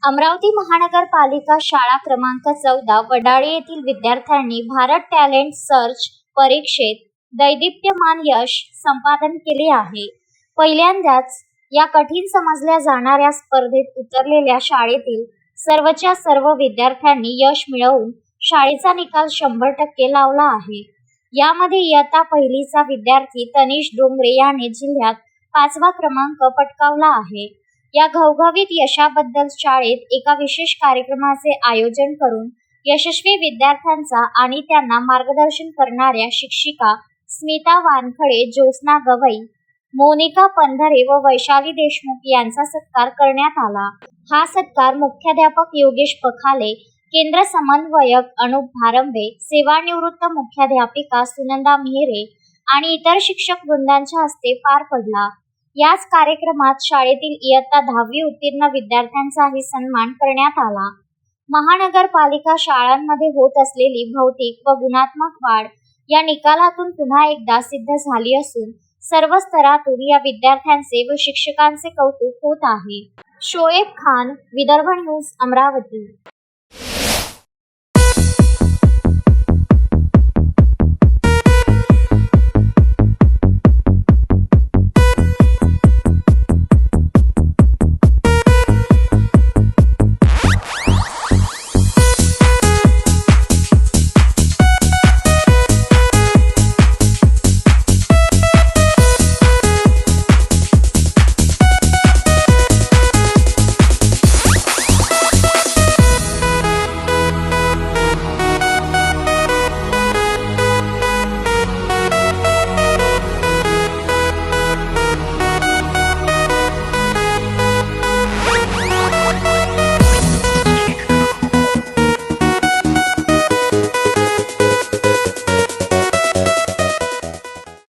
अमरावती महानगरपालिका शाळा क्रमांक 14 वडाळे येथील विद्यार्थ्यांनी भारत टॅलेंट सर्च परीक्षेत दैदिप्यमान यश संपादन केले आहे. पहिल्यांदाच या कठीण समजल्या जाणाऱ्या स्पर्धेत उतरलेल्या शाळेतील सर्वच्या सर्व विद्यार्थ्यांनी यश मिळवून शाळेचा निकाल 100% लावला आहे. यामध्ये इयत्ता पहिलीचा विद्यार्थी तनिष डोंगरे याने जिल्ह्यात 5वा क्रमांक पटकावला आहे. या घवघवीत यशाबद्दल शाळेत एका विशेष कार्यक्रमाचे आयोजन करून यशस्वी विद्यार्थ्यांचा आणि त्यांना मार्गदर्शन करणाऱ्या शिक्षिका स्मिता वानखडे, ज्योत्स्ना गवई, मोनिका पंधरे व वैशाली देशमुख यांचा सत्कार करण्यात आला. हा सत्कार मुख्याध्यापक योगेश पखाले, केंद्र समन्वयक अनुप भारंबे, सेवानिवृत्त मुख्याध्यापिका सुनंदा मिहिरे आणि इतर शिक्षक वृंदांच्या हस्ते पार पडला. याच कार्यक्रमात शाळेतील इयत्ता 10वी उत्तीर्ण विद्यार्थ्यांचाही सन्मान करण्यात आला. महानगरपालिका शाळांमध्ये होत असलेली भौतिक व गुणात्मक वाढ या निकालातून पुन्हा एकदा सिद्ध झाली असून सर्व स्तरातून या विद्यार्थ्यांचे व शिक्षकांचे कौतुक होत आहे. शोएब खान, विदर्भ न्यूज, अमरावती.